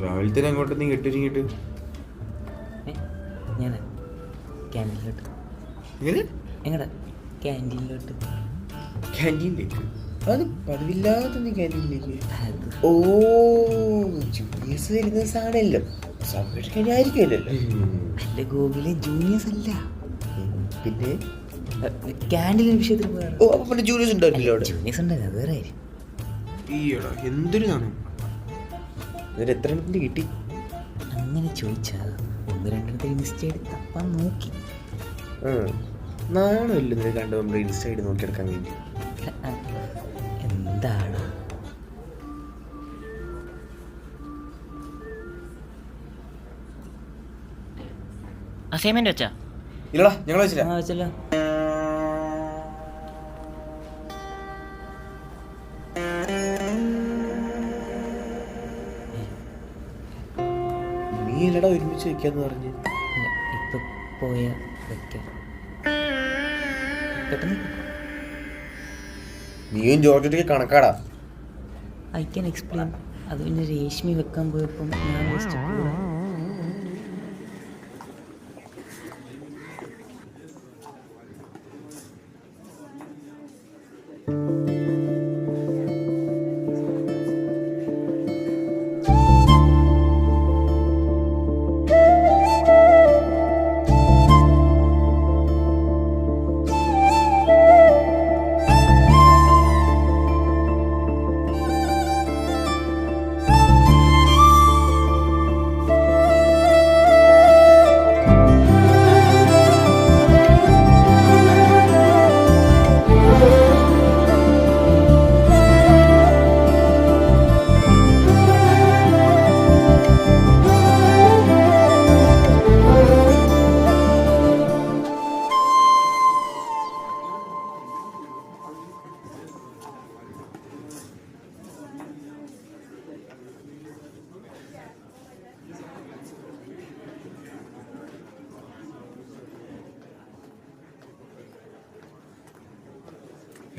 രാവിലെ തന്നെ അങ്ങോട്ട് നീ കെട്ടിരിങ്ങിട്ട് ഞാൻ ക്യാൻറ്റീനിലോട്ട്. എങ്ങനെ? എങ്ങടാ? ക്യാൻറ്റീനിലോട്ട്. ക്യാൻറ്റീനിലേക്ക്? അത് പതിവില്ലാത്ത നീ ക്യാൻറ്റീനിലേക്ക്? ഓ, ജൂനിയേഴ്സ് വരുന്ന സാധനമല്ലോ, സംരക്ഷിക്കാനായിരിക്കുമല്ലോ. അല്ല ഗോകുലെ, ജൂനിയേഴ്സ് അല്ല, പിന്നെ ക്യാൻറ്റീൻ വിഷയത്തിൽ പോയാണ്. ഓ, അപ്പൊ പിന്നെ ജൂനിയേഴ്സ് ഉണ്ടാവില്ലല്ലോ അവിടെ? ജൂനിയേഴ്സ് ഉണ്ടായിരുന്നു, അത് വേറെ കാര്യം. ഈയടാ, എന്തൊരു നാണം. എന്നിട്ട് എത്ര എണ്ണത്തിന് കിട്ടി? അങ്ങനെ ചോദിച്ചാൽ ഒന്ന് രണ്ടെണ്ണത്തിൽ ഇൻസ്റ്റ എടുത്ത് തപ്പാൻ നോക്കി. നാണമല്ലോ നിന്നെ കണ്ട് നമ്മൾ ഇൻസ്റ്റ ആയിട്ട് നോക്കിയെടുക്കാൻ വേണ്ടി. എന്താണ് അസൈൻമെന്റ് വെച്ചാ? ഇല്ലടാ, ഞങ്ങൾ വെച്ചില്ല. വെച്ചല്ലോ. നീ ഇല്ലടാ ഒരുമിച്ച് വെക്കാന്ന് പറഞ്ഞ്. ഇപ്പൊ പോയ വെക്കാം. പെട്ടെന്ന് നീയും ജോർജൊക്കെ കണക്കാടാ. I can explain. അത് പിന്നെ രേഷ്മി വെക്കാൻ പോയപ്പം ഞാൻ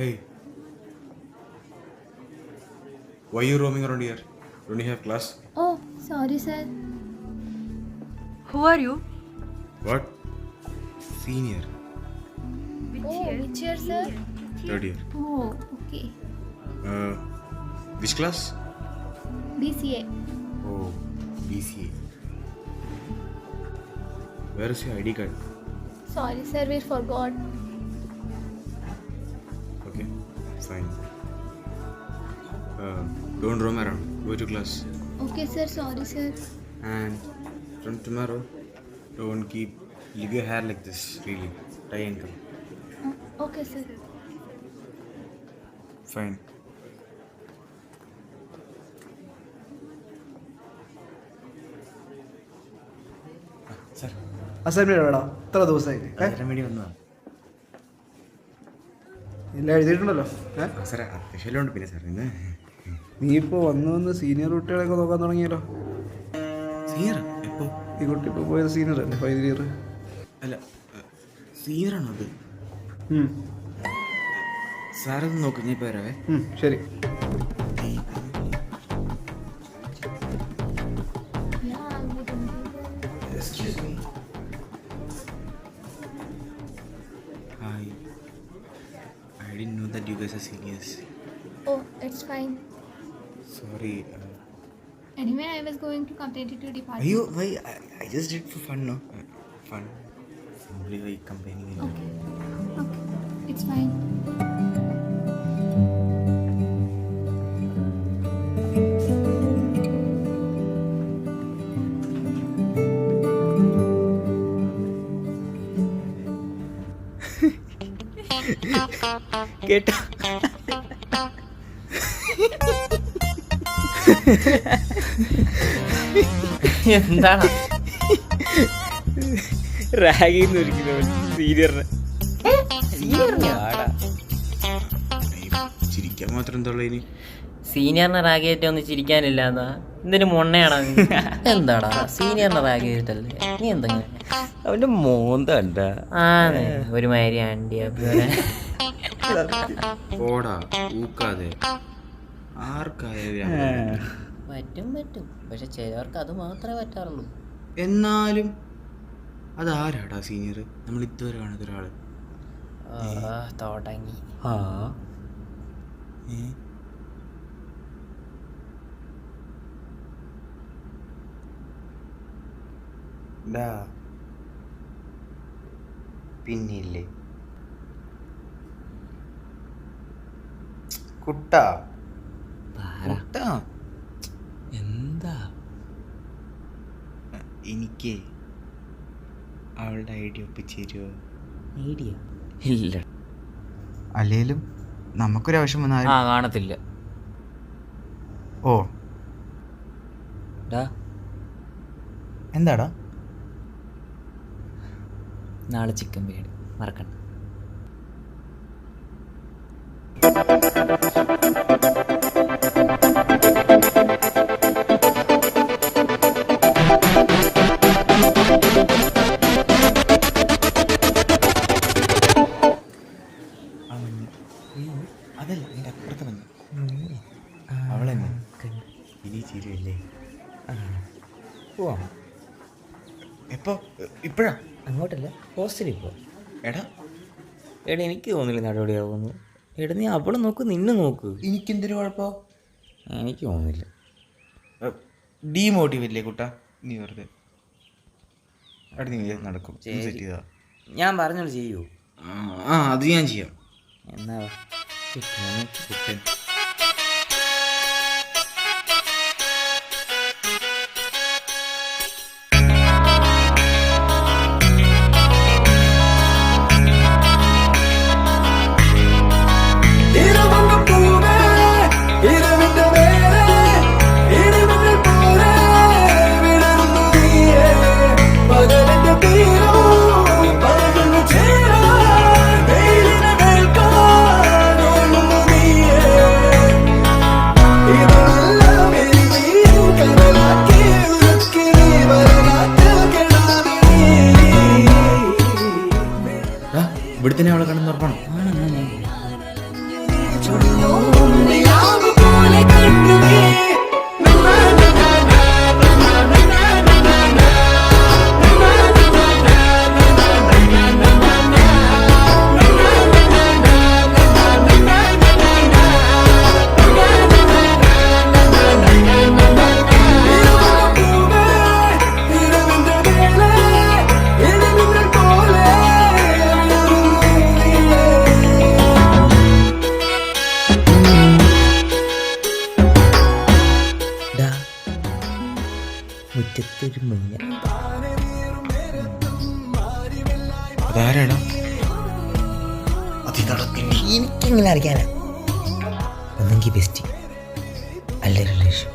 Hey, why are you roaming around here? Don't you have class? Oh, sorry, sir. Who are you? What? Senior. Which year, sir? Third year. Oh, okay. Which class? BCA. Oh, BCA. Where is your ID card? Sorry, sir, we forgot. Okay, fine. Don't roam around. Go to class. Okay, sir, sorry, sir. And from tomorrow, don't leave your hair like this, really. Tie and come. Okay, sir. Fine. Sir. Assignment വേടാ, എത്ര ദിവസമായി തരാൻ വേണ്ടി വന്നതാണ്. എല്ലാം എഴുതിയിട്ടുണ്ടല്ലോ. സാറേ, അത്യാവശ്യം ഉണ്ട്. പിന്നെ സാർ ഇന്ന് നീ ഇപ്പോൾ വന്ന് സീനിയർ കുട്ടികളെയൊക്കെ നോക്കാൻ തുടങ്ങിയല്ലോ. സീനിയർ എപ്പോ? ഈ കുട്ടി ഇപ്പോൾ പോയത് സീനിയർ അല്ലേ, ഫൈനൽ ഇയർ? അല്ല, സീനിയറാണോ അത്? സാറൊന്ന് നോക്ക്, ഞാൻ ഇപ്പോൾ വരാവേ. ശരി. Excuse me. Hi. I didn't know that you guys are seniors. Oh, it's fine. Sorry. Anyway, I was going to complain to department. Why? I just did for fun, no? Fun. Only like complaining. Okay. It's fine. കേട്ടോ? എന്താണ് റാഗിന്ന് ഒരിക്കലും സീനിയറിനെ ചിരിക്കാൻ മാത്രം എന്താ ഇനി? സീനിയറിനെ rag ചെയ്തിട്ട് ഒന്ന് ചിരിക്കാനില്ല എന്നാ എന്തിനു മൊണ്ണയാണോ? എന്താടാ സീനിയറിനെ റാഗ് ചെയ്തിട്ടല്ലേ നീ എന്തെങ്കിലും? അവന്റെ മോന്തണ്ട ഒരുമാതിരി ആൻറ്റി പോടാ ഊക്കാതെ ആർക്കായ പറ്റും പക്ഷെ ചിലവർക്ക് അത് മാത്രമേ പറ്റാറുള്ളൂ. എന്നാലും അതാരാടാ സീനിയർ? നമ്മൾ ഇതുവരെ കാണാത്ത ഒരാൾ. തോട്ടങ്ങി. ആ പിന്നില്ലേ കുട്ടാ കുട്ടാ, എന്താ എനിക്ക് അവളുടെ ഐഡിയ ഒപ്പിച്ച് തരുമോ? ഐഡിയ ഇല്ല. അല്ലേലും നമുക്കൊരാവശ്യം വന്നാൽ കാണത്തില്ല. ഓ ഡാ എന്താടാ? നാളെ ചിക്കൻ ബിരിയാണി മറക്കണ്ട. അതല്ല എൻ്റെ അപ്പുറത്ത് വന്നു അവളെന്നെ ഇനി ചിരിയല്ലേ? പോവാം. എപ്പോ? ഇപ്പോഴാ? അങ്ങോട്ടല്ല, ഹോസ്റ്റലിൽ പോ. എടാ എനിക്ക് തോന്നില്ല നടപടിയാവുന്നു. നീ അവളെ നോക്ക്, നിന്നെ നോക്ക്. എനിക്കെന്തൊരു കുഴപ്പമോ? എനിക്ക് തോന്നില്ല. ഡീമോട്ടിവേറ്റില്ലേ കുട്ടാ നീ വെറുതെ? എടാ നീ നടക്കും സെറ്റ് ചെയ്താ ഞാൻ പറഞ്ഞോളൂ ചെയ്യൂ. അത് ഞാൻ ചെയ്യാം. എന്നാ ഇവിടെ തന്നെ അവളെ കണ്ടെന്ന് ഉറപ്പാണ്. മുറ്റത്തൊരു മഞ്ഞ. അതാരാടാ? എനിക്കെങ്ങനെ അറിയാനാ? ഒന്നെങ്കിൽ ബെസ്റ്റ്, അല്ല റിലേഷൻ,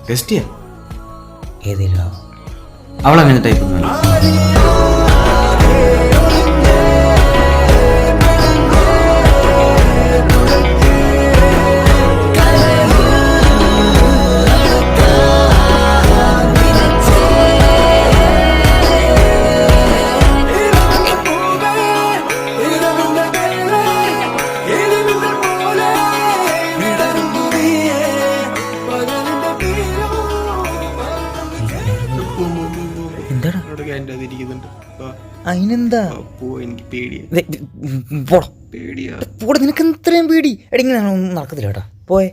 ബെസ്റ്റിയാ ഏതെങ്കിലും ആവാം. അവളങ്ങനെ ടൈപ്പ് ഒന്നും അതിനെന്താ? എനിക്ക് പേടിയാ. പേടിയാ. പോടെ, നിനക്ക് ഇത്രയും പേടി? എടിങ്ങനെ ഒന്നും നടക്കത്തില്ല കേട്ടോ, പോയെ.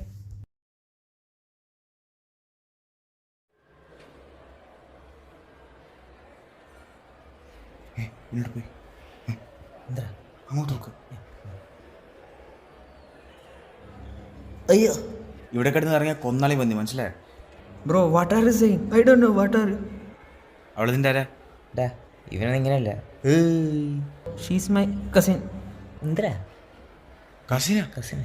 പോയി എന്താ അങ്ങോട്ട് നോക്ക്. അയ്യോ, ഇവിടെ കിടന്ന് ഇറങ്ങിയ കൊന്നാളി വന്നി, മനസ്സിലായോ? Bro, what are you saying? I don't know what are you. അവളതിൻ്റെ ആരാ? ഡാ, ഇവനൊന്നും ഇങ്ങനെയല്ല. She's my cousin. എന്തരാ കസിനാ? കസിൻ?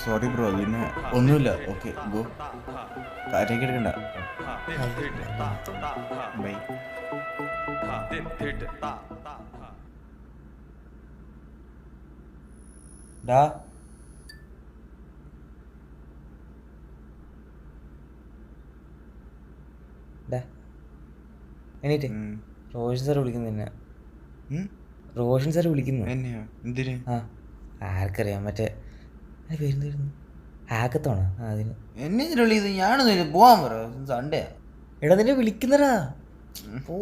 സോറി ബ്രോ, പിന്നെ ഒന്നുമില്ല. ഓക്കെ ഗോ, കാര്യമൊക്കെ എടുക്കണ്ട. ബൈ. ഡാ, ഡാ എണീറ്റ്. റോഷൻ സാർ വിളിക്കുന്നു എന്നെ. റോഷൻ സാർ വിളിക്കുന്നു എന്നെയോ? എന്തിന്? ആ, ആർക്കറിയാം, മറ്റേ പേരെന്തായിരുന്നു? ഹാക്കത്തോണോ അതിന് എന്നെ ഇതിനുള്ളിൽ ഇത് ഞാനൊന്നും പോവാൻ പറ സൺഡേ. എടാ നിന്നെ വിളിക്കുന്നടാ ഓ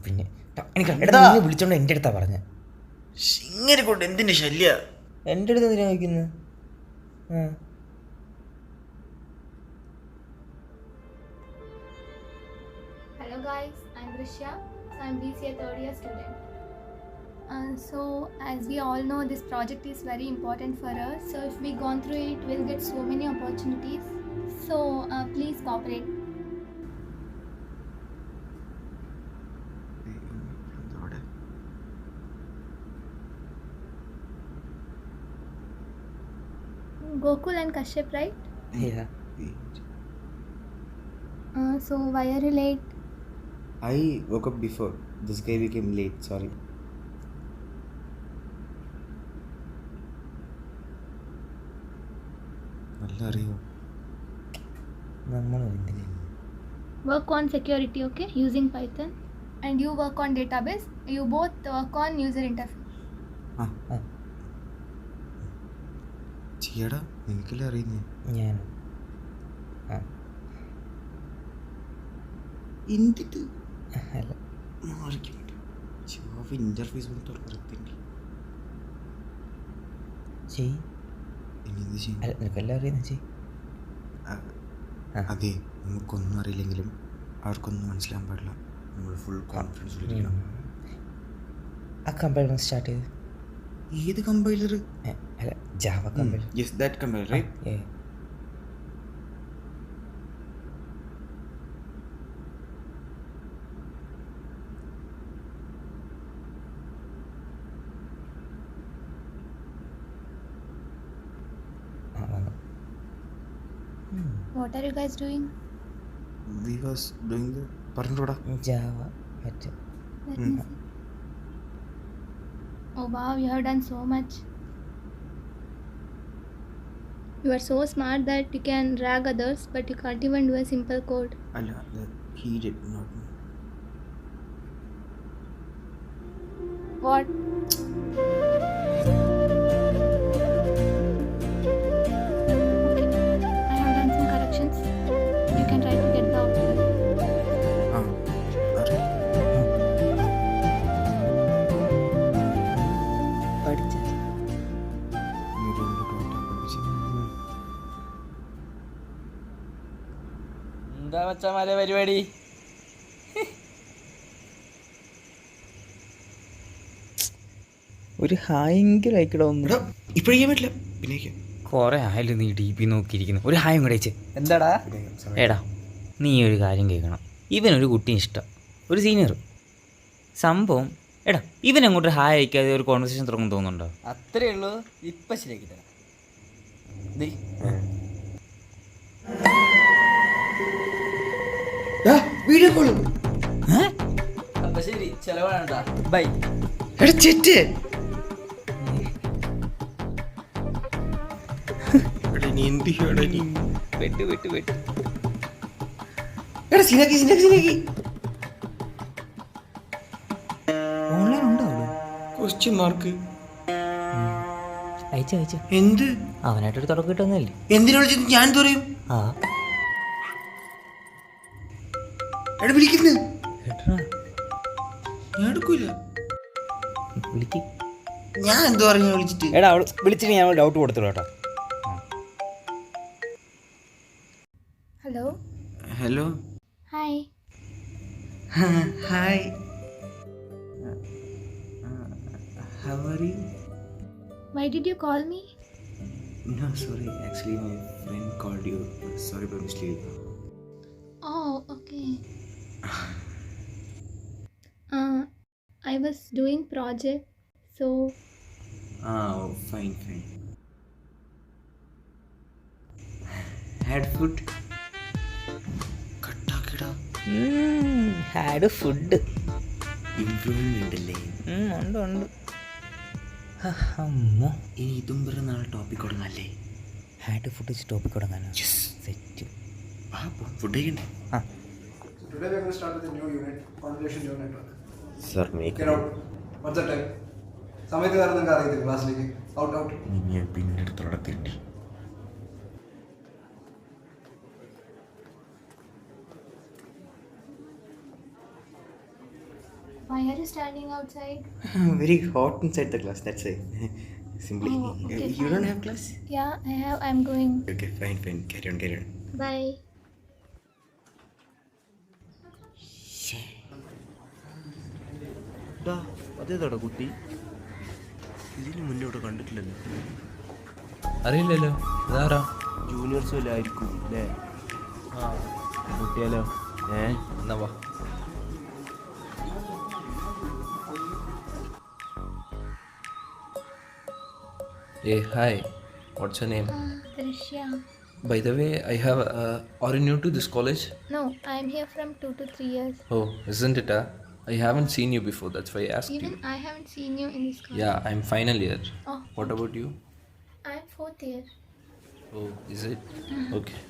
പിന്നെ എടാ നിന്നെ വിളിച്ചോണ്ട് എൻ്റെ അടുത്താ പറഞ്ഞ ഇങ്ങനെ കൊണ്ട് എന്തിന്റെ ശല്യ എൻ്റെ അടുത്ത് എന്തിനാ ചോദിക്കുന്നത്? Hello guys, I'm Drisha. I'm BCA third year student. So as we all know, this project is very important for us. So if we gone through it, we'll get so many opportunities. So please cooperate. Gokul and Kashyap, right? Yeah. So why are you late? I woke up before. This guy became late, sorry. നല്ല അറിയോ നമ്മൾ Work on security, okay, using Python. And you work on database. You both work on user interface. ചെയ്യടാ എനിക്കല്ലേ അറിയുന്നേ. ഞാൻ എന്തിട്ട് അല്ല interface ചെയ് ഇനി ചെയ്യും. അല്ല നിനക്കെല്ലാം അറിയുന്ന ചെയ്. അതെ, നമുക്കൊന്നും അറിയില്ലെങ്കിലും അവർക്കൊന്നും മനസ്സിലാൻ പാടില്ല. നമ്മൾ ഫുൾ കോൺഫിഡൻസിലിരിക്കണം. ആ കമ്പൈലർ സ്റ്റാർട്ട് ചെയ്ത്. ഏത് കമ്പൈലർ? അല്ല Java compiler. Yes that compiler right. What are you guys doing? We was doing the പറഞ്ഞോടാ ജാവ മറ്റേ Let me see. Oh wow, you have done so much. You are so smart that you can drag others, but you can't even do a simple code. അല്ല he did not know. What? I have done some corrections. You can try to get the output. പഠിച്ച എന്താ മച്ചാമാരെ പരിപാടി? ഒരു ഹായെങ്കിലും അയക്കട ഒന്ന്. ഇപ്പോഴേക്കാൻ പറ്റില്ല, പിന്നെ കുറെ ആയാലും നീ ഡി പി നോക്കിയിരിക്കുന്നു. ഒരു ഹായും കൂടെ അയച്ച്. എന്താടാ? എടാ നീ ഒരു കാര്യം കേൾക്കണം. ഇവനൊരു കുട്ടിയും ഇഷ്ടം, ഒരു സീനിയർ സംഭവം. എടാ ഇവൻ അങ്ങോട്ട് ഹായ് അയക്കാതെ ഒരു കോൺവെർസേഷൻ തുടങ്ങും തോന്നുന്നുണ്ടോ? അത്രേ ഉള്ളൂ. ഇപ്പം ശരിയാക്കി തരാം. Video call. അപ്പം ശരി, ചിലവാണ്. ബൈ. എടാ ചെറ്റ്. എടാ നീ എന്ത് ചെയ്യടാ നീ? വെട്ട് എടാ സിനാക്കി ഓൺലൈൻ ഉണ്ടോ അവിടെ? ക്വസ്റ്റ്യൻ മാർക്ക് അയച്ച എന്ത്? അവനായിട്ടൊരു തുടക്കം കിട്ടുന്നല്ലേ. എന്തിനാ വിളിച്ചത്? ഞാൻ പറയും. ആ എടാ വിളിക്കുന്നു. കേട്ടാ ഞാൻ എടുക്കൂല. വിളിക്ക്. ഞാൻ എന്തോ പറഞ്ഞു വിളിച്ചിട്ട്. എടാ അവൾ വിളിച്ചിട്ട് ഞാൻ ഡൗട്ട് കൊടുത്തോളൂ കേട്ടോ. Hello. Hello. Hi. Hi. How are you? Why did you call me? No, sorry. Actually, my friend called you. Sorry for mistake. Oh, okay. I was doing project, so Oh, fine. Had food? കട്ടാക്കിടാ. Had food improvement അല്ലേ? ഉണ്ട്. അമ്മോ ഇനി ഇതും പറഞ്ഞ നാളെ topic തുടങ്ങാല്ലേ? Had food വെച്ച് ടോപ്പിക് തുടങ്ങാനോ? സെറ്റ്. ഫുഡ് കഴിക്കണ്ടേ? Today we are going to start with a new unit, conversation neural network. Sir, make Get out. What's the time? സമയത്ത് കാരണം നിങ്ങൾക്ക് അറിയത്തില്ല ക്ലാസ്സിലേക്ക്. Out out. ഇനി പിന്നെ എടുത്തോടെ തിണ്ടി. Why are you standing outside? Very hot inside the class, that's why. Simply. Oh, okay, You don't fine. have class? Yeah, I have. I'm going. Okay, fine. Carry on. Bye. അതേതാടാ കുട്ടി? ഇതിന് മുന്നേ ഇവിടെ കണ്ടിട്ടില്ലല്ലോ. അറിയില്ലല്ലോ, ഇതാരാ? Juniors വല്ല ആയിരിക്കും അല്ലേ? ആ കുട്ടിയാലോ? എന്നാ വാ. Hey, hi. What's your name? Trishya. By the way, are you new to this college? No, I'm here from 2 to 3 years. Oh, isn't it? I haven't seen you before, that's why I asked Even you. I haven't seen you in this class. Yeah, I'm final year. Oh, What about you? I'm 4th year. Oh, is it? Okay.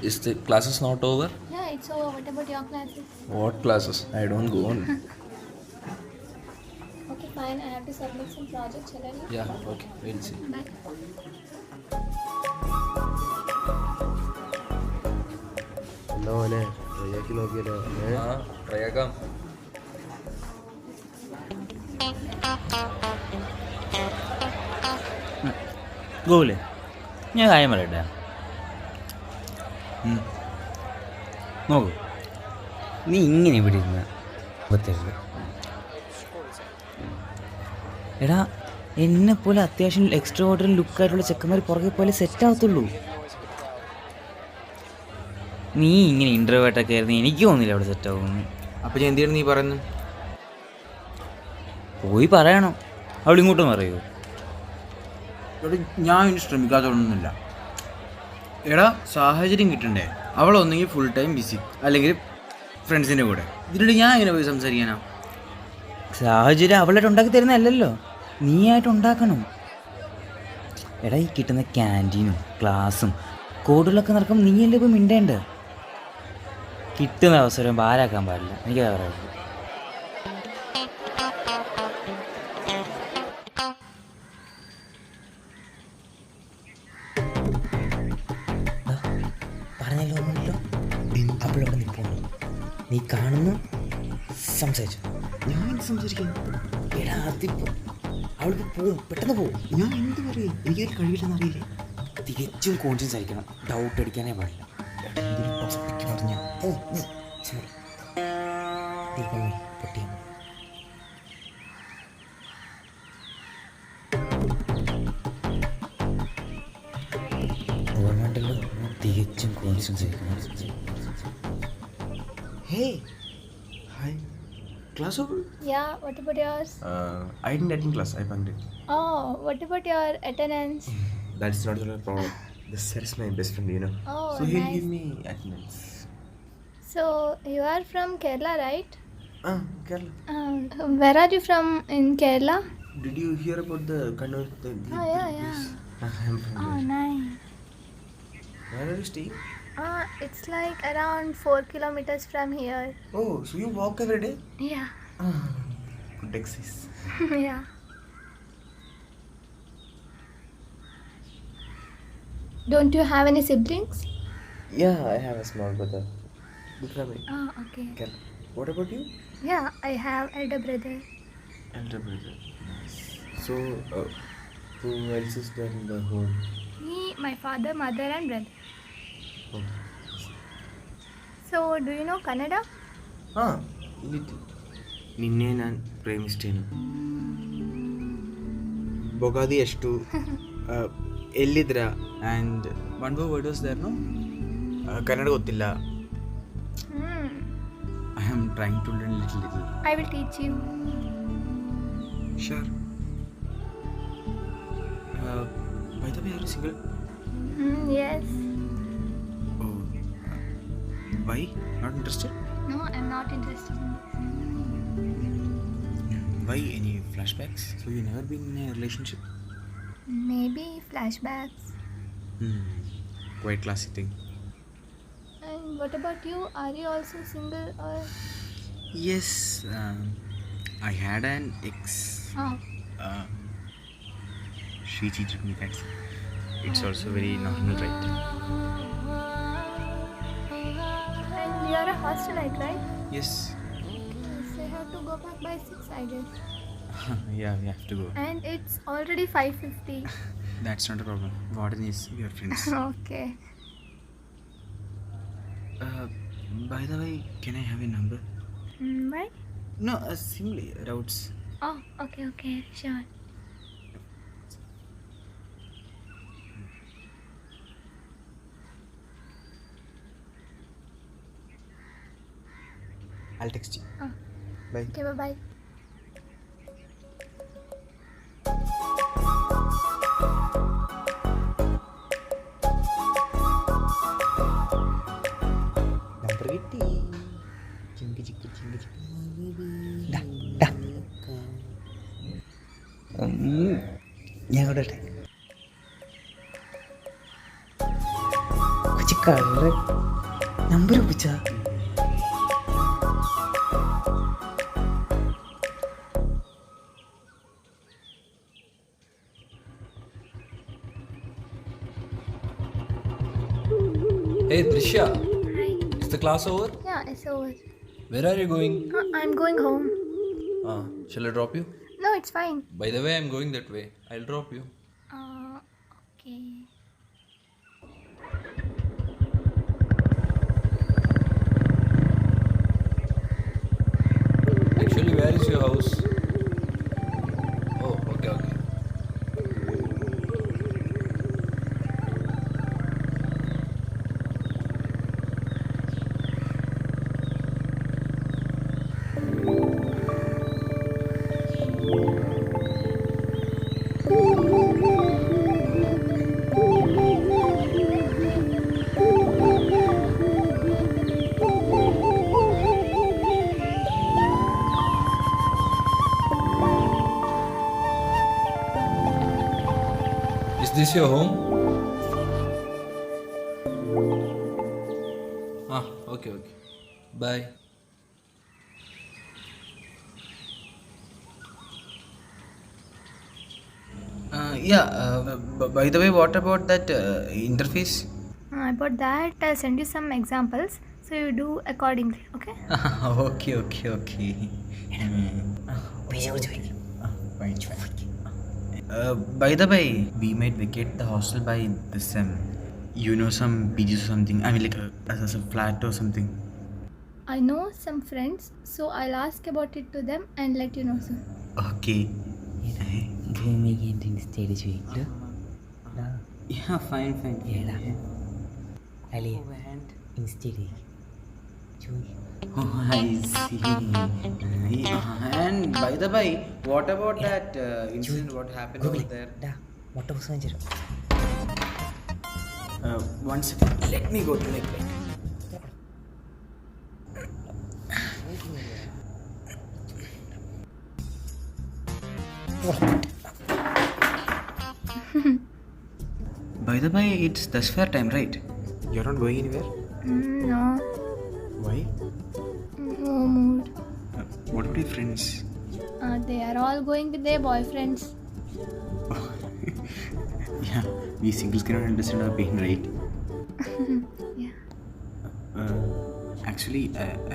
Is the classes not over? Yeah, it's over. What about your classes? What classes? I don't go on. Okay, fine. I have to submit some projects. Shall I? Yeah, okay, we'll see. Bye. എന്നാ മോനെ റെഡിയാക്കി നോക്കിയാലോ? ട്രൈയാക്കാം. ഗോകുലേ, ഞാൻ കാര്യം പറയട്ടെ. നോക്കൂ, നീ ഇങ്ങനെ ഇവിടെ ഇരുന്ന് പറ്റരുത്. എടാ, എന്നെ പോലെ അത്യാവശ്യം എക്സ്ട്രാ ഓർഡർ ലുക്കായിട്ടുള്ള ചെക്കന്മാർ പുറകെ പോലെ സെറ്റ് ആവത്തുള്ളൂ. നീ ഇങ്ങനെ ഇൻ്റർവേർട്ടൊക്കെ ആയിരുന്നു, എനിക്ക് തോന്നില്ല അവിടെ സെറ്റ് ആവുമെന്ന്. അപ്പം ഞാൻ എന്തിനാണ് നീ പറയുന്നത്? പോയി പറയണം. അവൾ ഇങ്ങോട്ടും പറയുമോ? എടാ, ഞാൻ ഇനി ശ്രമിക്കാത്തതൊന്നുമില്ല. എടാ, സാഹചര്യം കിട്ടണ്ടേ? അവളൊന്നെങ്കിൽ ഫുൾ ടൈം ബിസി, അല്ലെങ്കിൽ ഫ്രണ്ട്സിൻ്റെ കൂടെ. ഇതിനിടെ ഞാൻ എങ്ങനെ പോയി സംസാരിക്കാനാ? സാഹചര്യം അവളായിട്ട് ഉണ്ടാക്കി തരുന്നതല്ലല്ലോ, നീയായിട്ട് ഉണ്ടാക്കണം. എടാ, ഈ കിട്ടുന്ന ക്യാൻറ്റീനും ക്ലാസ്സും കോഡുകളൊക്കെ നടക്കുമ്പോൾ നീയല്ലേ പോയി മിണ്ടേണ്ട. കിട്ടുന്ന അവസരം പാരാക്കാൻ പാടില്ല, എനിക്കതാ പറയുള്ളൂ. പറഞ്ഞല്ലോ ഒന്നുമില്ലോ, അവളവിടെ നിൽക്കുന്നു, നീ കാണുന്നു, സംസാരിച്ചു. ഞാൻ സംസാരിക്കാം. എടാ, അതിപ്പോ അവളിപ്പോൾ പോവും, പെട്ടെന്ന് പോവും. ഞാൻ എന്ത് പറയും? എനിക്കതിൽ കഴിയില്ലെന്ന് അറിയില്ലേ? തികച്ചും കോൺഷ്യൻസ് ആയിരിക്കണം, ഡൗട്ട് അടിക്കാനേ പാടില്ല. ഓർമ്മണ്ടല്ലോ, തികച്ചും കോൺഷ്യൻസ് ആയിരിക്കണം. Hey, hi. Class over? Yeah, what about yours? I didn't attend class. I bunked it. Oh, what about your attendance? That's not the problem. This sir is my best friend, you know. Oh, So he'll nice. give me attendance. So, you are from Kerala, right? Kerala. Where are you from in Kerala? Did you hear about the Kannur? Oh, yeah. I'm from Oh, there. nice. Where are you staying? It's like around 4 kilometers from here. Oh, so you walk every day? Yeah. Good exercise. Yeah. Don't you have any siblings? Yeah, I have a small brother. Good family. Oh, okay. Kerala. What about you? Yeah, I have elder brother. Elder brother. So, who else is there in the home? Me, my father, mother, and brother. Oh. So, do you know Kannada? ನಿನ್ನೆ ನಾನು ಪ್ರೇಮಿಸ್ತೇನೆ. ಬೊಗಾದಿ ಎಷ್ಟು ಎಲ್ಲಿದ್ರ and one by word was there no? Kannada ಗೊತ್ತಿಲ್ಲ. I am trying to learn little. I will teach you. Sure. By the way, are you single? Yes. Oh. Why? Not interested? No, I'm not interested in this. Why? Any flashbacks? So you never been in a relationship? Maybe flashbacks. Quite classic thing. And what about you? Are you also single or? Yes. I had an ex. Oh. She cheated me. It's also very normal, right? And you're a hostelite, right? Yes. So you have to go back by 6, I guess. Yeah, we have to go. And it's already 5:50. That's not a problem. Warden is your friends. Okay. By the way, can I have a number? Why? No, simply doubts. Oh, okay, sure. I'll text you. Oh. Bye. Okay, bye. Number കിട്ടി. ഞാൻ കൂടെ കൊച്ചു കള്ള് number ഒപ്പിച്ചാ. Hey Trishya, Hi. is the class over? Yeah, it's over. Where are you going? I'm going home. Shall I drop you? No, it's fine. By the way, I'm going that way. I'll drop you. Okay. Actually, where is your house? Oh, okay. Is this your home? Okay. Bye. By the way, what about that interface? About that, I'll send you some examples. So you do accordingly, okay? Okay. Fine. By the way, we might vacate the hostel by this sem. You know some PGs or something? I mean, like as a flat or something. I know some friends, so I'll ask about it to them and let you know soon. Okay. ഭൂമിക്ക് എൻ്റെ ഇൻസ്റ്റയിൽ ചോദിക്കട്ടോ. Yeah, fine. ഏടാ അല്ലേ ഇൻസ്റ്റയിൽ ചോദിക്കും. Oh, I see. And by the way, what about that incident? What happened over there? മുട്ട പുസ്തകം ചേരും. One second. Let me go to my plate. By the way, it's thus fair time, right? You're not going anywhere? No, Why? no mood. What about your friends? They are all going with their boyfriends. Yeah, we singles cannot understand our pain, right? Yeah. Actually,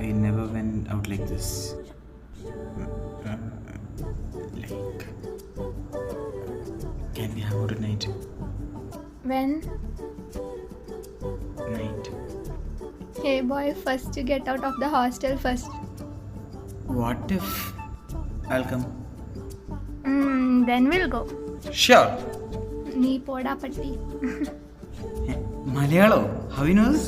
I never went out like this. Like, can we have out at night? When? Night. Hey boy, first you get out of the hostel first. What if I'll come? Then we'll go. Sure. Nee poda patti. Malayalo, how he knows?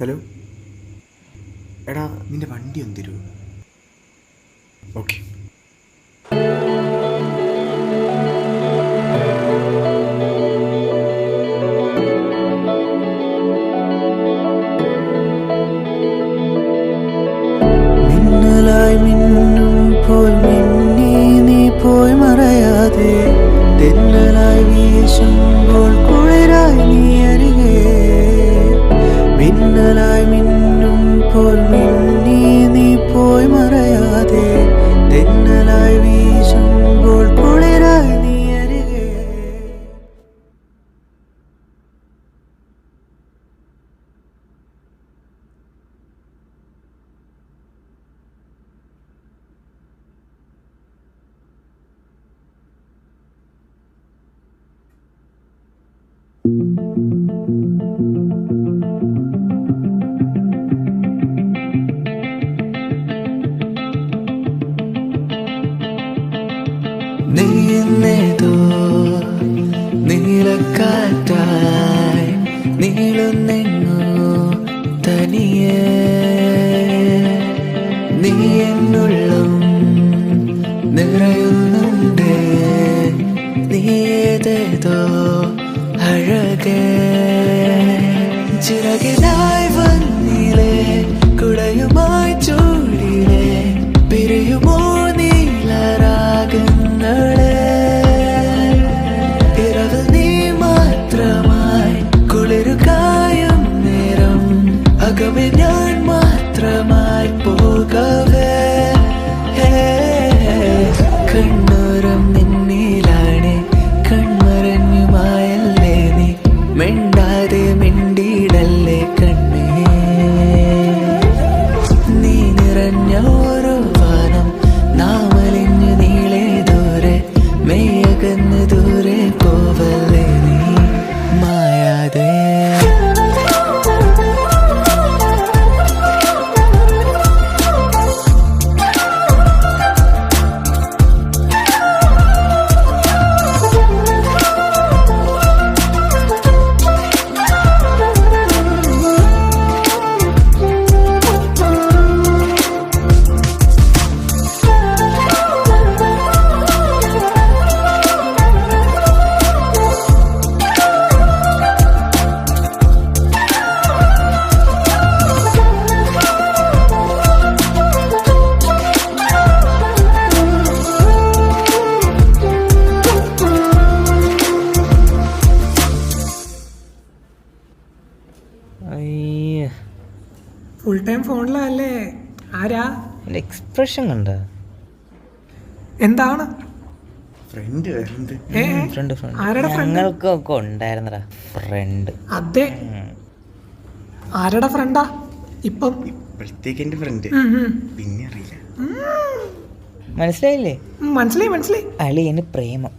Hello എടാ നിന്റെ വണ്ടി ഒന്ന് തരുമോ? Okay. മിന്നലായി മിന്നും പോൽ മിന്നി നീ പോയി മറയാതെ, തെന്നലായി വീശുമ്പോൾ കുളിരായി നീ അരികെ. മിന്നലായി മിന്നും പോൽ മിന്നി നീ പോയി മറയാതെ, തെന്നലായി വീശുമ്പോൾ കുളിരായി നീ അരികെ. നീ എന്നേതോ നീലക്കാറ്റായി നീളുന്നെങ്ങോ തനിയെ. നീ എന്നുള്ളം നിറയുന്നുണ്ടേ, നീ ഏതേതോ അഴകേ. ചിറകിലായി വന്നിലേ, കുടയുമായി ചൂടിലേ, പിരിയുമോ നീലരാഗങ്ങളെ. ഇരവ് നീ മാത്രമായി കുളിരുകായും നേരം, അകമേ ഞാൻ മാത്രമായി പോകവേ. കണ്ണൂരം നിന്നിലാണ്, കൺമറഞ്ഞുമായല്ലേ നീ, മിണ്ടാതെ മിണ്ടിയിടല്ലേ കണ്ണേ. നീ നിറഞ്ഞ ഓരോ വാനം നാമലിഞ്ഞു നീളെ ദൂരെ, മെയ്യകന്ന് ദൂരെ പോവല്ലേ നീ മായാതെ. ഫുൾ ടൈം ഫോണിലല്ലേ? ആരാ? എക്സ്പ്രഷൻ കണ്ട എന്താണ്? ഫ്രണ്ട് വരുന്നുണ്ട്. ഫ്രണ്ട് ആരുടെ friend? ഞങ്ങൾക്കൊക്കെ ഉണ്ടായിരുന്നടാ ഫ്രണ്ട്. അതെ, ആരുടെ ഫ്രണ്ടാ ഇപ്പം? ഇപ്പോഴത്തേക്ക് എൻ്റെ ഫ്രണ്ട്, പിന്നെ അറിയില്ല. മനസ്സിലായില്ലേ? മനസ്സിലായി മനസ്സിലായി. അളിയന് പ്രേമം.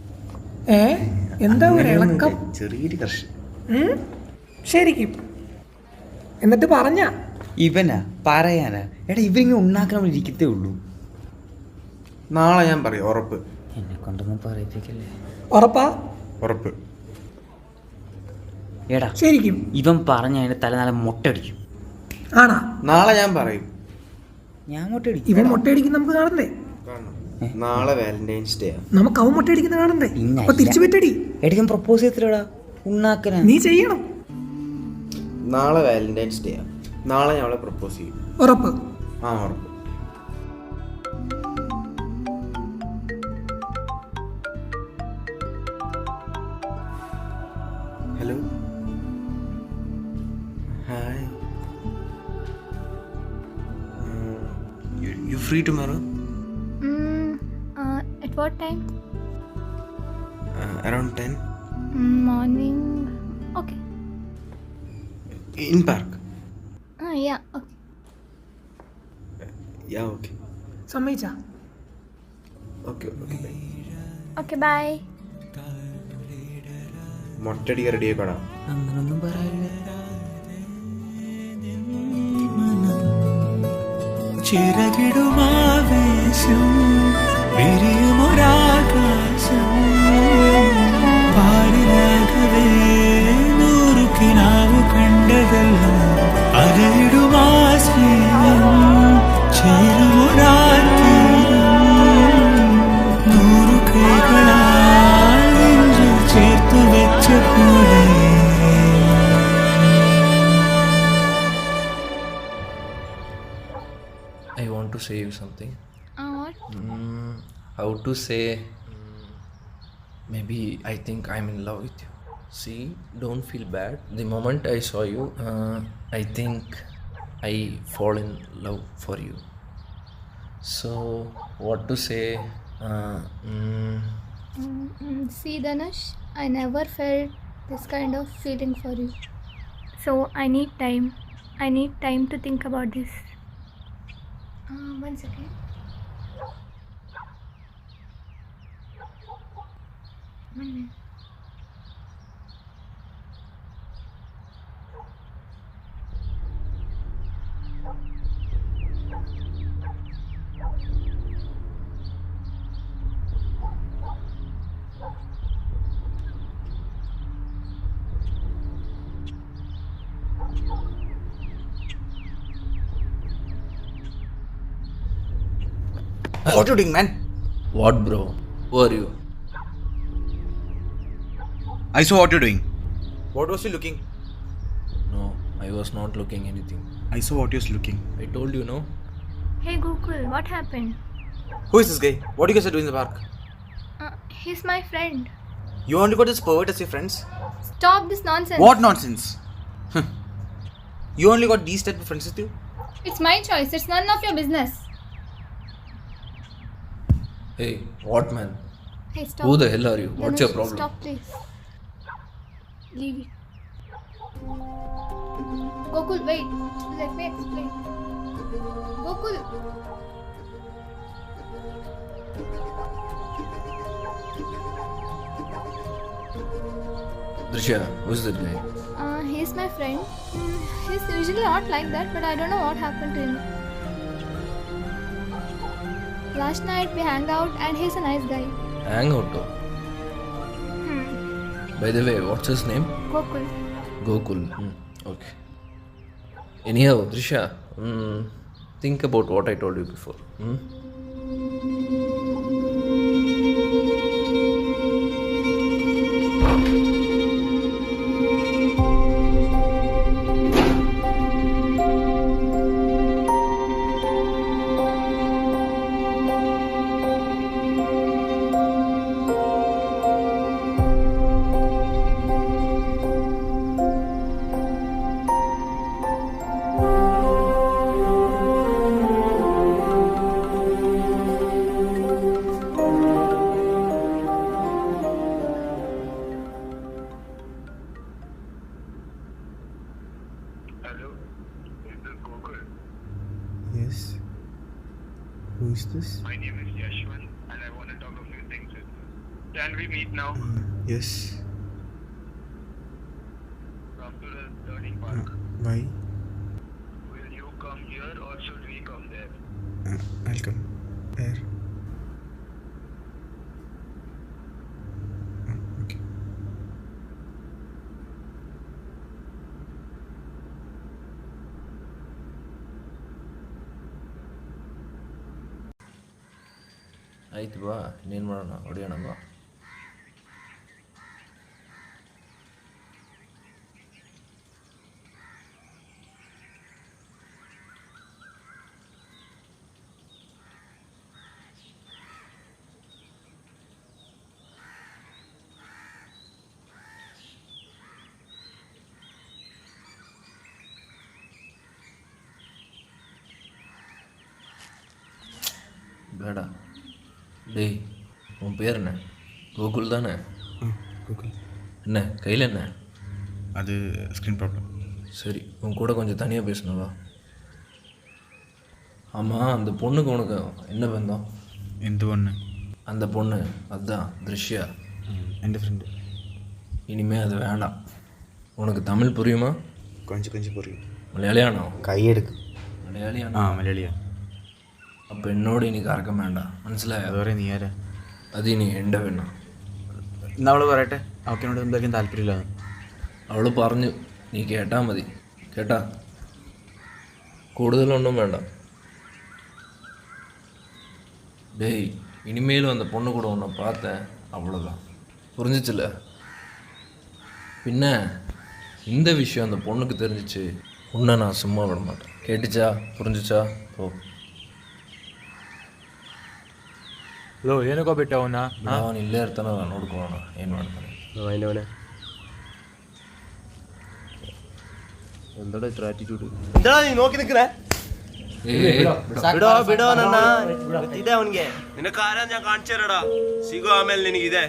എന്താ ഒരു ഇളക്കം? ചെറിയൊരു കർഷകൻ. ശരിക്കും എന്നിട്ട് പറഞ്ഞ ഇവനാ പറയാനാ? എടാ ഇവരിങ്ങനെ ഉണ്ടാക്കാൻ ഇരിക്കത്തേ ഉള്ളൂ. നാളെ ഞാൻ പറയും, ഉറപ്പ്. എന്നെ കൊണ്ടൊന്നും പറയിപ്പിക്കല്ലേ. ഉറപ്പാ? ഉറപ്പ്. എടാ ശരിക്കും ഇവൻ പറഞ്ഞ അതിന്റെ തല നല്ല മുട്ടടിക്കും. ആണാ? നാളെ ഞാൻ പറയും. ഞാൻ മുട്ടടിക്കും. ഇവൻ മുട്ടയടിക്കുന്ന നമുക്ക് കാണണ്ടേ? നാളെ വാലന്റൈൻസ് ഡേ. നമുക്ക് അവൻ മുട്ടയടിക്കുന്ന കാണണ്ടേ? ഇല്ല. അപ്പൊ തിരിച്ചു പറ്റടി. എടാ ഞാൻ പ്രപ്പോസ് ചെയ്തില്ലടാ, ഉണ്ടാക്കനാ. നീ ചെയ്യണം. നാളെ വാലന്റൈൻസ് ഡേ. നാളെ ഞാൻ അവളെ പ്രപ്പോസ് ചെയ്യും. ഉറപ്പ്? ആ ഉറപ്പ്. Hello, hi. You free tomorrow? At what time? Around 10. Morning. Okay. In park. Yeah, okay. Yeah, okay. സമ്മതിച്ചാ? Okay, okay, bye. Okay, bye. മൊട്ടടിക്കാൻ റെഡി ആയിക്കോടാ. അങ്ങനൊന്നും പറയില്ല. ചിറകിടുമാവേശം വിരിയുമൊരാകാശം, പാടിലാകവേ നൂറു കിനാവ് കണ്ടതെല്ലാം അത് ആശ്രയം ചേരുവൊരാത്തീരം നൂറു കൈകളാൽ നെഞ്ചിൽ ചേർത്തു വെച്ച പോലെ. I want to say you something. What? How to say? Maybe I think I'm in love with you. See, don't feel bad. The moment I saw you, I think I fall in love for you. So, what to say? See, Dhanush, I never felt this kind of feeling for you. So I need time. I need time to think about this. 1 second. One minute. What you doing, man? What, bro? Who are you? I saw what you're doing. What was you looking? No, I was not looking anything. I saw what you was looking. I told you, no? Hey Gokul, what happened? Who is this guy? What do you guys are doing in the park? He's my friend. You only got this pervert as your friends? Stop this nonsense. What nonsense? You only got these type of friends with you? It's my choice. It's none of your business. Hey, what, man? Hey, stop. Who the hell are you? What's your Dhanush, problem? Stop, please. Leave it. Gokul, wait. Let me explain. Gokul. Drishya, who's that guy? He's my friend. He's usually not like that, but I don't know what happened to him. Last night we hung out and he's a nice guy. Hang out, though. By the way, what's his name? Gokul. Gokul. Okay. Anyhow, Drishya, think about what I told you before. Hello, is this Gokul? Yes. Who is this? My name is Yashwant and I want to talk a few things with you. Can we meet now? Yes. Come to the learning park. Why? Will you come here or should we come there? I'll come. Where? Okay. ಆಯ್ತು ಬಾ ಇನ್ನೇನು ಮಾಡೋಣ ಹೊಡೆಯೋಣ ಬಾ. ಬೇಡ. டேய், உன் பேர் என்ன? கோகுல் தானே? Google. என்ன கையில் என்ன? அது ஸ்க்ரீன் ப்ராப்ளம். சரி, உன் கூட கொஞ்சம் தனியாக பேசணுவா. ஆமாம், அந்த பொண்ணுக்கு உனக்கு என்ன பந்தம்? എന്ത് പൊണ്ണ്? அந்த பொண்ணு அதுதான் திருஷ்யா, എൻ്റെ ഫ്രണ്ട്. இனிமேல் அது வேண்டாம். உனக்கு தமிழ் புரியுமா? கொஞ்சம் கொஞ்சம் புரியும். മലയാളിയാണോ? കൈയെടുക്ക്. മലയാളിയാണോ? മലയാളിയാ. അപ്പം എന്നോട് ഇനി കറക്കം വേണ്ട, മനസ്സിലായോ? അത് പറയാം, നീ ആരാ? അത് ഇനി എൻ്റെ പെണ്ണ. ഇന്ന് അവൾ പറയട്ടെ, അവൾക്കെന്നോട് എന്തായാലും താല്പര്യമില്ലാന്ന്. അവൾ പറഞ്ഞു, നീ കേട്ടാൽ മതി. കേട്ടാ? കൂടുതലൊന്നും വേണ്ട. டேய், இனிமேலும் அந்த பொண்ணு கூட உன்னை பார்த்தேன், அவ்வளோதான். புரிஞ்சிச்சுல? பின்ன இந்த விஷயம் அந்த பொண்ணுக்கு தெரிஞ்சிச்சு, உன்னை நான் சும்மா விட மாட்டேன். கேட்டுச்சா? புரிஞ்சிச்சா? ஓ ಲೋ ಏನಕ್ಕೋ ಬಿಟ್ಟ ಅವನ್ನ ಅವನು ಇಲ್ಲೇ ಇರ್ತಾನೆ, ನಾನು ನೋಡ್ಕೊಳ್ಳೋಣ ಏನು ಮಾಡ್ತಾನೆ. ಅವನೇ എന്താടാ ഇത്ര ആറ്റിറ്റ്യൂഡ്? എന്താ നീ നോക്കി നിൽക്കണേ? ಬಿಡೋ ಬಿಡೋ ನನ್ನ ಇದೆ ಅವನಿಗೆ. ನಿನ್ನ ಕಾರ ഞാൻ കാണിച്ചു തരടാ, ಸಿಗೋ ಆಮೇಲೆ ನಿನಗಿದೆ.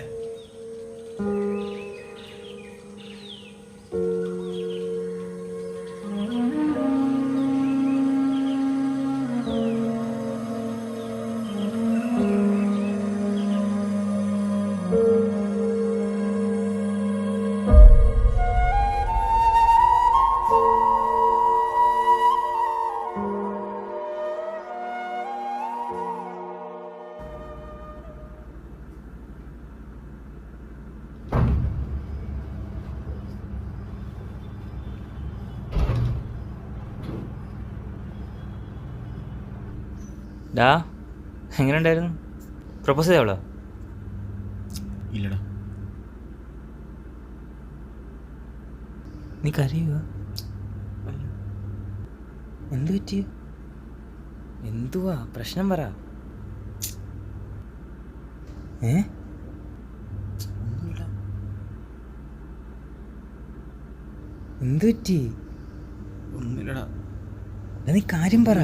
ഡാ, എങ്ങനെ ഉണ്ടായിരുന്നു? പ്രപ്പോസ് ചെയ്തവളോ? ഇല്ലടാ. നീ കരയുക? എന്തു പറ്റി? എന്തുവാ പ്രശ്നം പറ. എന്തു പറ്റി? ഒന്നുമില്ലടാ. നീ കാര്യം പറ.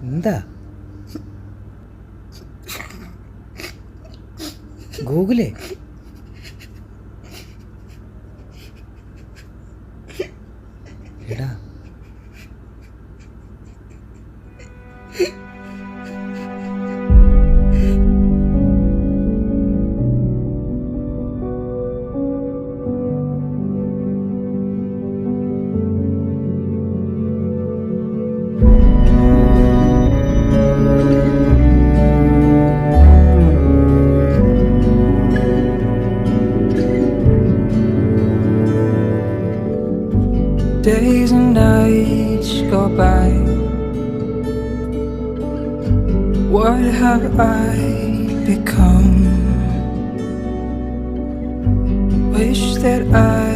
എന്താ ഗൂഗിളേ? എടാ, Days and nights go by. What have I become? Wish that I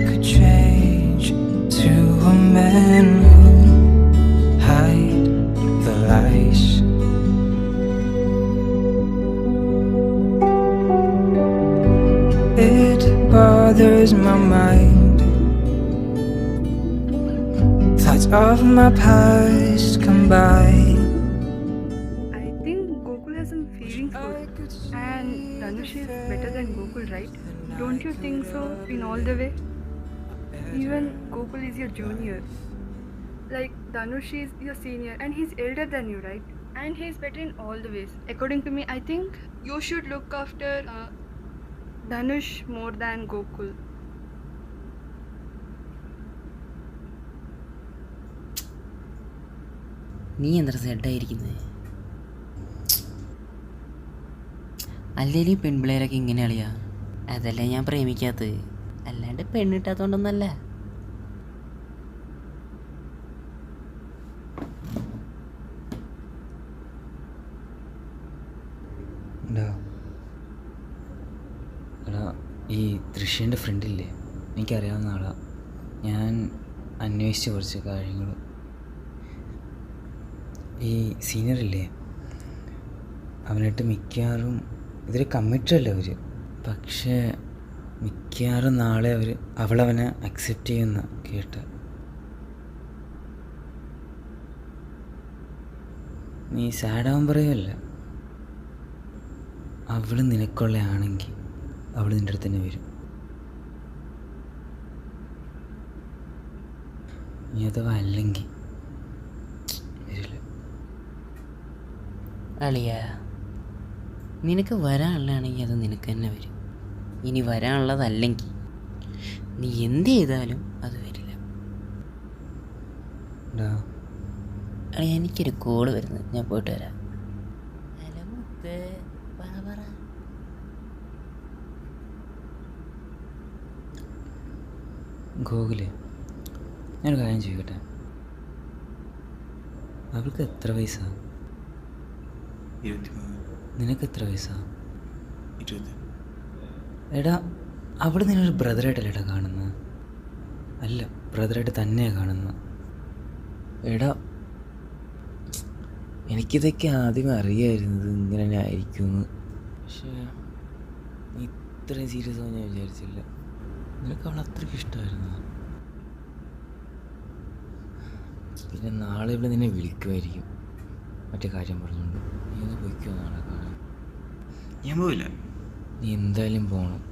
could change to a man who hide the lies. It bothers my mind. Thoughts of my past come by. I think Gokul has some feelings for you. And Dhanush is better than Gokul, right? Don't you think so in all the way? Even Gokul is your junior. Like Dhanush is your senior and he's elder than you, right? And he's better in all the ways. According to me, I think you should look after Dhanush more than Gokul. നീ എന്താ സെഡായിരിക്കുന്നത്? അല്ലേലും പെൺപിള്ളേരൊക്കെ ഇങ്ങനെ അളിയാ. അതല്ലേ ഞാൻ പ്രേമിക്കാത്തത്, അല്ലാണ്ട് പെണ്ണിട്ടാത്തോണ്ടൊന്നല്ല. എടാ, ഈ ദൃശ്യൻ്റെ ഫ്രണ്ടില്ലേ, എനിക്കറിയാവുന്ന ആളാണ്. ഞാൻ അന്വേഷിച്ച കുറച്ച് കാര്യങ്ങൾ. ഈ സീനിയറില്ലേ, അവനായിട്ട് മിക്കവാറും ഇതൊരു കമ്മിറ്റല്ല അവർ. പക്ഷേ മിക്കവാറും നാളെ അവളവനെ അക്സെപ്റ്റ് ചെയ്യുന്ന കേട്ട. നീ സാഡാവാൻ പറയുമല്ല. അവൾ നിനക്കുള്ള ആണെങ്കിൽ അവൾ നിൻ്റെ അടുത്ത് തന്നെ വരും. നീ അഥവാ അല്ലെങ്കിൽ വരില്ല. അളിയ, നിനക്ക് വരാനുള്ളതാണെങ്കിൽ അത് നിനക്ക് തന്നെ വരും. ഇനി വരാനുള്ളതല്ലെങ്കിൽ നീ എന്ത് ചെയ്താലും അത് വരില്ല. അളിയ, എനിക്കൊരു കോള് വരുന്നത്, ഞാൻ പോയിട്ട് വരാം. ഹലോ മുത്തേ, പറ. ഗോകുലേ, ഞാനൊരു കാര്യം ചോദിക്കട്ടെ? അവൾക്ക് എത്ര വയസ്സാ? 23. നിനക്ക് എത്ര വയസ്സാ? 20. എടാ, അവിടെ നിന്നൊരു ബ്രദറായിട്ടല്ലേടാ കാണുന്നത്? അല്ല, ബ്രദറായിട്ട് തന്നെയാണ് കാണുന്നത്. എടാ, എനിക്കിതൊക്കെ ആദ്യമേ അറിയായിരുന്നത് ഇങ്ങനെ തന്നെ ആയിരിക്കുമെന്ന്. പക്ഷേ നീ ഇത്രയും സീരിയസ് ആവും ഞാൻ വിചാരിച്ചില്ല. നിനക്ക് അവൾ അത്രയ്ക്ക് ഇഷ്ടമായിരുന്നു. പിന്നെ നാളെ ഇവിടെ നിന്നെ വിളിക്കുമായിരിക്കും മറ്റേ കാര്യം പറഞ്ഞുകൊണ്ട്. നീ ഒന്ന് പൊയ്ക്കോ നാളെ കാണാൻ. ഞാൻ പോവില്ല. നീ എന്തായാലും പോകണം.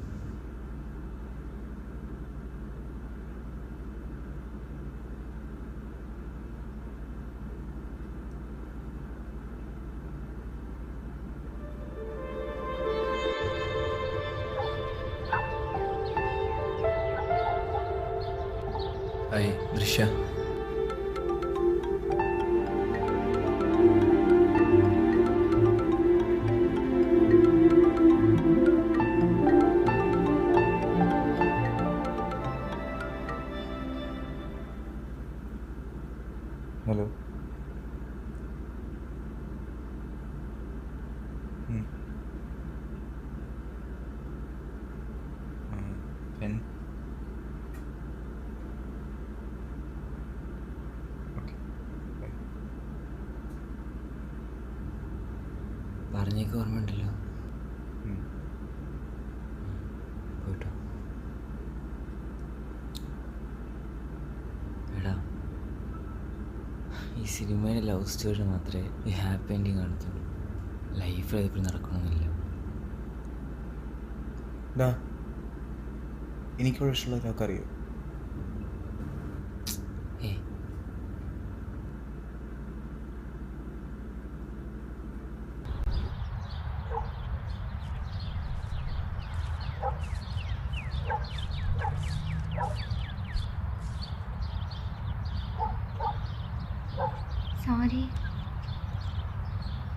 ഹായ് ദൃശ്യ. ഹലോ. പെൻ. പറഞ്ഞേക്ക് ഓർമ്മയുണ്ടല്ലോ. പോയിട്ടോ. എടാ, ഈ സിനിമയിലെ ലവ് സ്റ്റോറി മാത്രമേ ഈ ഹാപ്പി എൻഡിങ് കാണത്തുള്ളൂ. ലൈഫിൽ അതെപ്പോഴും നടക്കണമെന്നില്ല. എനിക്കവിടെ ഇഷ്ടമുള്ള ഒരാൾക്ക് അറിയോ? ഏയ്, Sorry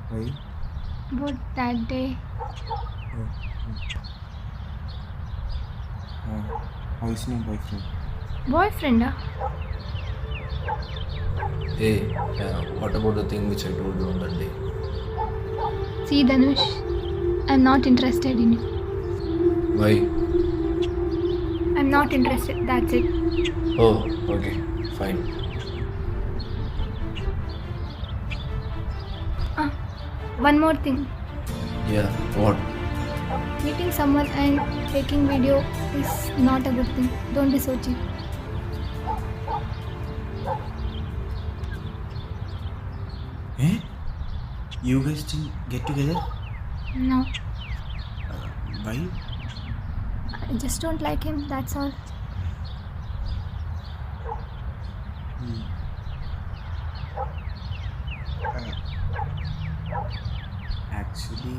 Why? about that day. How is your boyfriend? Boyfriend? Hey, what about the thing which I told you on that day? See, Dhanush, I'm not interested in you. Why? I'm not interested, that's it. Oh, okay, fine. One more thing. Yeah, what? Meeting someone and taking video is not a good thing. Don't be so cheap. You guys still get together? No, Why? I just don't like him, that's all. Actually,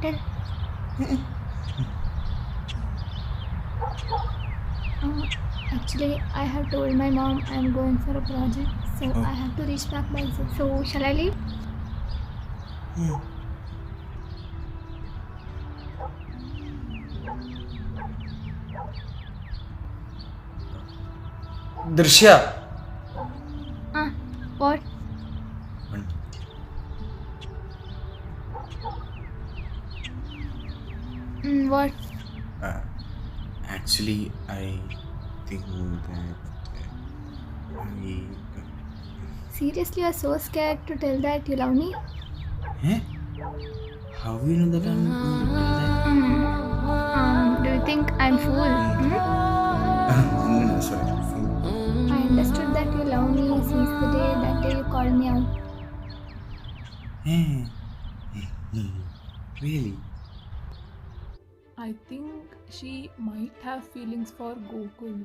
Tell. Actually, I have told my mom I'm going for a project, so I have to reach back by 6. So, shall I leave? ദൃശ്യ. What? What? Actually, I think that I. Seriously, you are so scared to tell that you love me? How do you know that I'm going to tell that? Do you think I'm fool? No, sorry. I understood that you love me since the day you called me out. Really? I think she might have feelings for Gokul.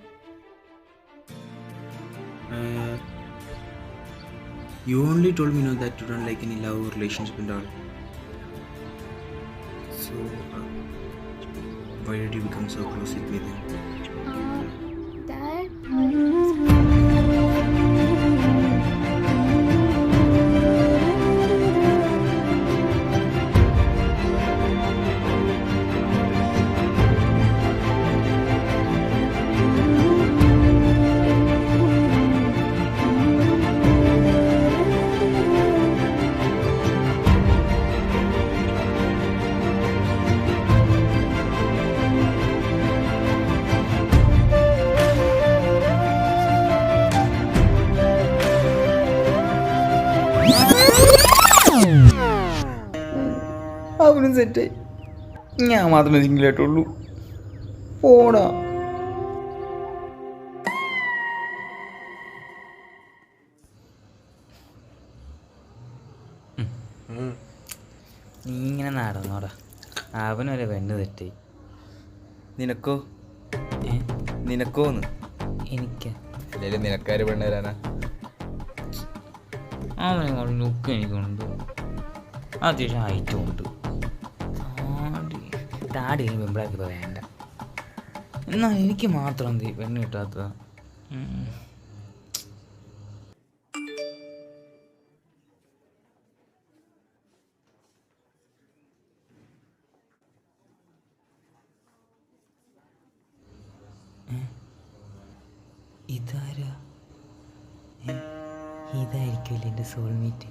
You only told me that you don't like any love or relationship and all. So, why did you become so close with me then? അവനും സെറ്റായി. ഞാൻ മാത്രമേ സിംഗിളായിട്ടുള്ളൂ. പോടാ. നീ ഇങ്ങനെ നടന്നോടാ. അവനൊരു പെണ്ണ് തെറ്റായി. നിനക്കോ? നിനക്കോന്ന്? എനിക്ക് അല്ലെങ്കിൽ നിനക്കാര് പെണ്ണ് തരാനാ? അവനെ കൊണ്ട് ലുക്ക് എനിക്കുണ്ട്, അത്യാവശ്യം ഹൈറ്റും ഉണ്ട്. താടി വെമ്പിളാക്കി വേണ്ട. എന്നാൽ എനിക്ക് മാത്രം എന്ത് പെണ്ണ് കിട്ടാത്തത്? ഇതാരാ? ഇതായിരിക്കുമല്ലേ എൻ്റെ സോൾമേറ്റ്?